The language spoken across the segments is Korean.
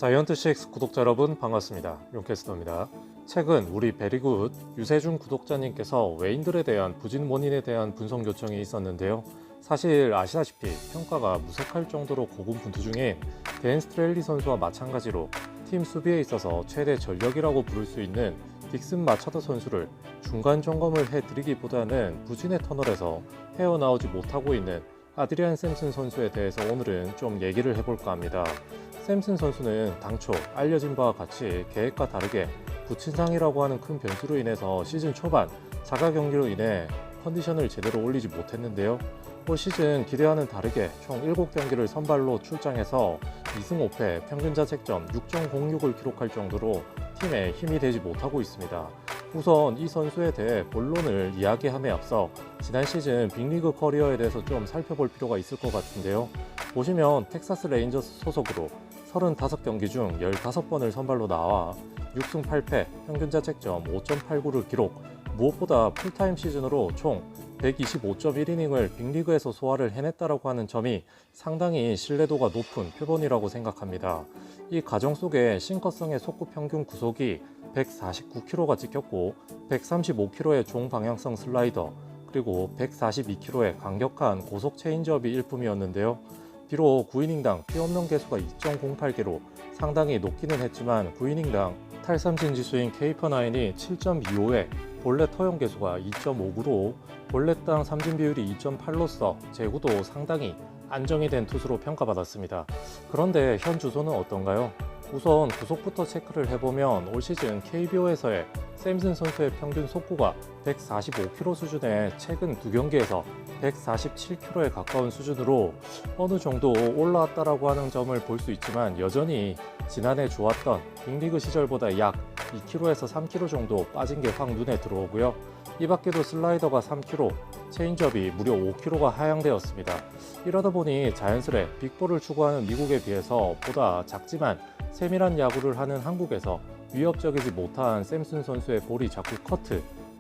자이언트 CX 구독자 여러분 반갑습니다. 용캐스터입니다. 최근 우리 베리굿 유세준 구독자님께서 외인들에 대한 부진 원인에 대한 분석 요청이 있었는데요. 사실 아시다시피 평가가 무색할 정도로 고군분투 중인 댄 스트렐리 선수와 마찬가지로 팀 수비에 있어서 최대 전력이라고 부를 수 있는 딕슨 마차도 선수를 중간 점검을 해드리기보다는 부진의 터널에서 헤어나오지 못하고 있는 아드리안 샘슨 선수에 대해서 오늘은 좀 얘기를 해볼까 합니다. 샘슨 선수는 당초 알려진 바와 같이 계획과 다르게 부친상이라고 하는 큰 변수로 인해서 시즌 초반 자가 경기로 인해 컨디션을 제대로 올리지 못했는데요. 올 시즌 기대와는 다르게 총 7경기를 선발로 출장해서 2승 5패 평균 자책점 6.06을 기록할 정도로 팀에 힘이 되지 못하고 있습니다. 우선 이 선수에 대해 본론을 이야기함에 앞서 지난 시즌 빅리그 커리어에 대해서 좀 살펴볼 필요가 있을 것 같은데요. 보시면 텍사스 레인저스 소속으로 35경기 중 15번을 선발로 나와 6승 8패 평균 자책점 5.89를 기록, 무엇보다 풀타임 시즌으로 총 125.1이닝을 빅리그에서 소화를 해냈다고 하는 점이 상당히 신뢰도가 높은 표본이라고 생각합니다. 이 과정 속에 싱커성의 속구 평균 구속이 149km가 찍혔고 135km의 종방향성 슬라이더 그리고 142km의 강력한 고속 체인지업이 일품이었는데요. 비록 9이닝당 피홈런 개수가 2.08개로 상당히 높기는 했지만 9이닝당 탈삼진 지수인 K퍼9이 7.25에 볼넷 허용 개수가 2.59로 볼넷당 삼진 비율이 2.8로서 제구도 상당히 안정이 된 투수로 평가받았습니다. 그런데 현 주소는 어떤가요? 우선 구속부터 체크를 해보면 올 시즌 KBO에서의 샘슨 선수의 평균 속구가 145km 수준의 최근 2경기에서 147km에 가까운 수준으로 어느 정도 올라왔다라고 하는 점을 볼 수 있지만 여전히 지난해 좋았던 빅리그 시절보다 약 2km에서 3km 정도 빠진 게 확 눈에 들어오고요. 이 밖에도 슬라이더가 3km, 체인지업이 무려 5km가 하향되었습니다. 이러다 보니 자연스레 빅볼을 추구하는 미국에 비해서 보다 작지만 세밀한 야구를 하는 한국에서 위협적이지 못한 샘슨 선수의 볼이 자꾸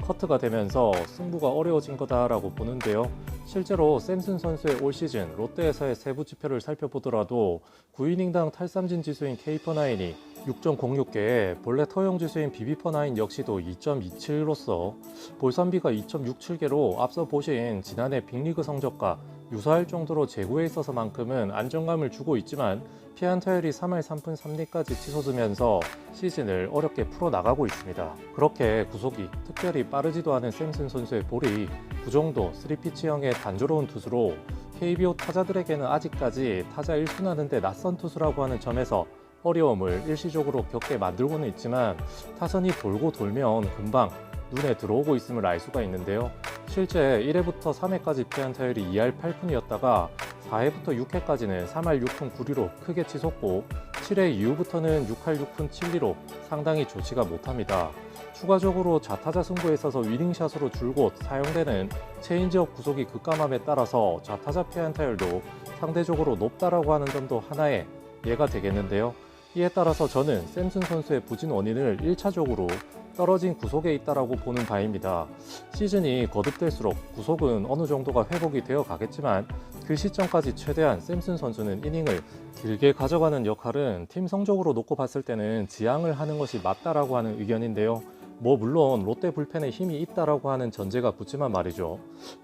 커트가 되면서 승부가 어려워진 거다라고 보는데요. 실제로 샘슨 선수의 올 시즌 롯데에서의 세부 지표를 살펴보더라도 9이닝당 탈삼진 지수인 K퍼9이 6.06개에 볼넷 허용 지수인 BB퍼9 역시도 2.27로서 볼선비가 2.67개로 앞서 보신 지난해 빅리그 성적과 유사할 정도로 제구에 있어서만큼은 안정감을 주고 있지만 피안타율이 3할 3푼 3리까지 치솟으면서 시즌을 어렵게 풀어나가고 있습니다. 그렇게 구속이 특별히 빠르지도 않은 샘슨 선수의 볼이 그 정도 3피치형의 단조로운 투수로 KBO 타자들에게는 아직까지 타자 1순하는데 낯선 투수라고 하는 점에서 어려움을 일시적으로 겪게 만들고는 있지만 타선이 돌고 돌면 금방 눈에 들어오고 있음을 알 수가 있는데요. 실제 1회부터 3회까지 피안타율이 2할 8푼이었다가 4회부터 6회까지는 3할 6푼 9리로 크게 치솟고 7회 이후부터는 6할 6푼 7리로 상당히 좋지가 못합니다. 추가적으로 좌타자 승부에 있어서 위닝샷으로 줄곧 사용되는 체인지업 구속이 급감함에 따라서 좌타자 피안타율도 상대적으로 높다라고 하는 점도 하나의 예가 되겠는데요. 이에 따라서 저는 샘슨 선수의 부진 원인을 1차적으로 떨어진 구속에 있다라고 보는 바입니다. 시즌이 거듭될수록 구속은 어느 정도가 회복이 되어 가겠지만 그 시점까지 최대한 샘슨 선수는 이닝을 길게 가져가는 역할은 팀 성적으로 놓고 봤을 때는 지양을 하는 것이 맞다라고 하는 의견인데요. 물론 롯데 불펜에 힘이 있다라고 하는 전제가 붙지만 말이죠.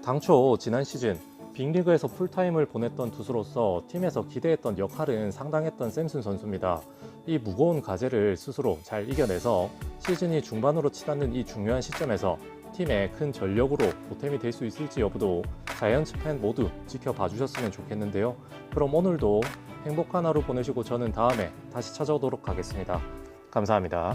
당초 지난 시즌 빅리그에서 풀타임을 보냈던 투수로서 팀에서 기대했던 역할은 상당했던 샘슨 선수입니다. 이 무거운 과제를 스스로 잘 이겨내서 시즌이 중반으로 치닫는 이 중요한 시점에서 팀의 큰 전력으로 보탬이 될 수 있을지 여부도 자이언츠 팬 모두 지켜봐 주셨으면 좋겠는데요. 그럼 오늘도 행복한 하루 보내시고 저는 다음에 다시 찾아오도록 하겠습니다. 감사합니다.